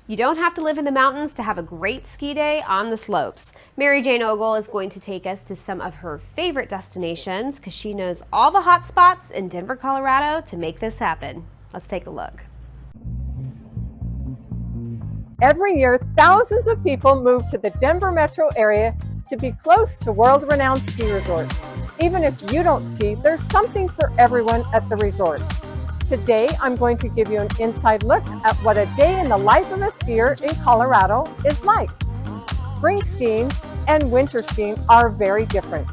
You don't have to live in the mountains to have a great ski day on the slopes. Mary Jane Ogle is going to take us to some of her favorite destinations because she knows all the hot spots in Denver, Colorado to make this happen. Let's take a look. Every year, thousands of people move to the Denver metro area to be close to world-renowned ski resorts. Even if you don't ski, there's something for everyone at the resorts. Today, I'm going to give you an inside look at what a day in the life of a skier in Colorado is like. Spring skiing and winter skiing are very different.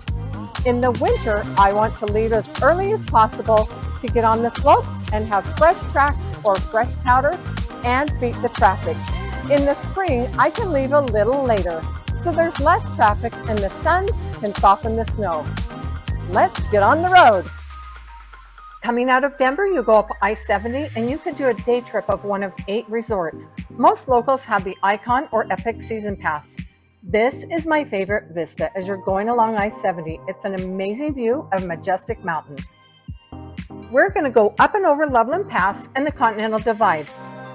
In the winter, I want to leave as early as possible to get on the slopes and have fresh tracks or fresh powder and beat the traffic. In the spring, I can leave a little later, so there's less traffic and the sun can soften the snow. Let's get on the road. Coming out of Denver, you go up I-70 and you can do a day trip of one of 8 resorts. Most locals have the Icon or Epic Season Pass. This is my favorite vista as you're going along I-70. It's an amazing view of majestic mountains. We're going to go up and over Loveland Pass and the Continental Divide.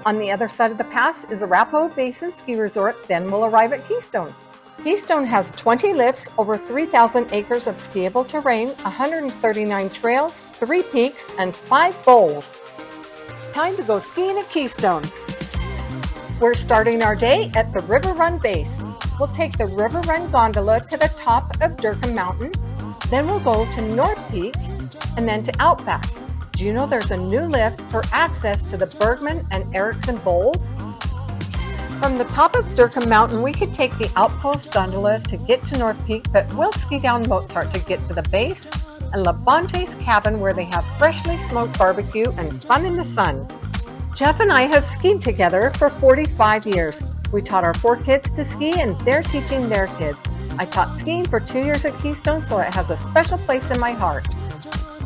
On the other side of the pass is Arapahoe Basin Ski Resort, then we'll arrive at Keystone. Keystone has 20 lifts, over 3,000 acres of skiable terrain, 139 trails, 3 peaks, and 5 bowls. Time to go skiing at Keystone. We're starting our day at the River Run Base. We'll take the River Run gondola to the top of Durkin Mountain, then we'll go to North Peak, and then to Outback. Do you know there's a new lift for access to the Bergman and Erickson Bowls? From the top of Durkin Mountain, we could take the Outpost gondola to get to North Peak, but we'll ski down Mozart to get to the base and Labonte's cabin where they have freshly smoked barbecue and fun in the sun. Jeff and I have skied together for 45 years. We taught our 4 kids to ski and they're teaching their kids. I taught skiing for 2 years at Keystone, so it has a special place in my heart.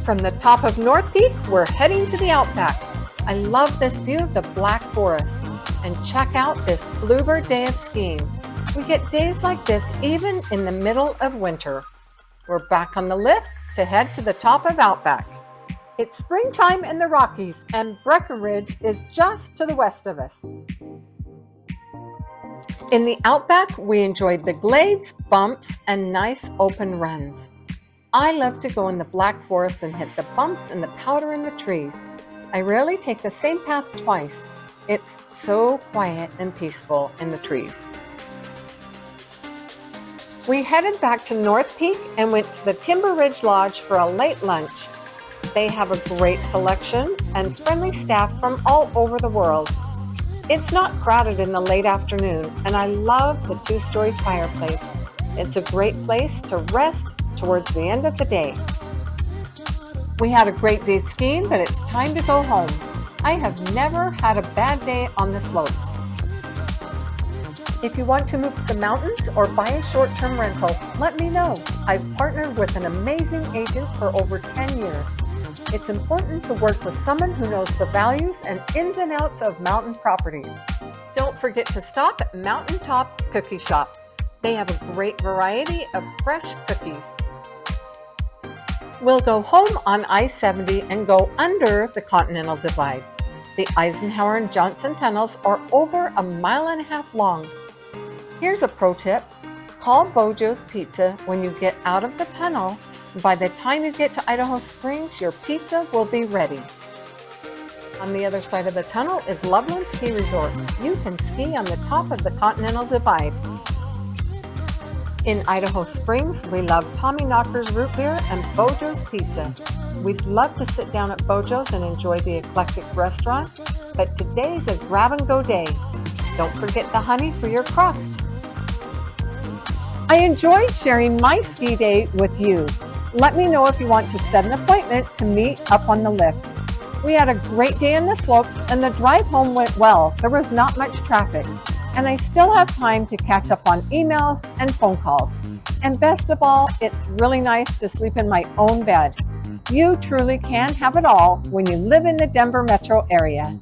From the top of North Peak, we're heading to the Outback. I love this view of the Black Forest. And check out this bluebird day of skiing. We get days like this even in the middle of winter. We're back on the lift to head to the top of Outback. It's springtime in the Rockies and Breckenridge is just to the west of us. In the Outback, we enjoyed the glades, bumps, and nice open runs. I love to go in the Black Forest and hit the bumps and the powder in the trees. I rarely take the same path twice. It's so quiet and peaceful in the trees. We headed back to North Peak and went to the Timber Ridge Lodge for a late lunch. They have a great selection and friendly staff from all over the world. It's not crowded in the late afternoon, and I love the 2-story fireplace. It's a great place to rest towards the end of the day. We had a great day skiing, but it's time to go home. I have never had a bad day on the slopes. If you want to move to the mountains or buy a short-term rental, let me know. I've partnered with an amazing agent for over 10 years. It's important to work with someone who knows the values and ins and outs of mountain properties. Don't forget to stop at Mountaintop Cookie Shop. They have a great variety of fresh cookies. We'll go home on I-70 and go under the Continental Divide. The Eisenhower and Johnson tunnels are over 1.5 miles long. Here's a pro tip. Call Bojo's Pizza when you get out of the tunnel. By the time you get to Idaho Springs, your pizza will be ready. On the other side of the tunnel is Loveland Ski Resort. You can ski on the top of the Continental Divide. In Idaho Springs, we love Tommy Knocker's root beer and Bojo's Pizza. We'd love to sit down at Bojo's and enjoy the eclectic restaurant, but today's a grab-and-go day. Don't forget the honey for your crust. I enjoyed sharing my ski day with you. Let me know if you want to set an appointment to meet up on the lift. We had a great day on the slopes and the drive home went well. There was not much traffic. And I still have time to catch up on emails and phone calls. And best of all, it's really nice to sleep in my own bed. You truly can have it all when you live in the Denver metro area.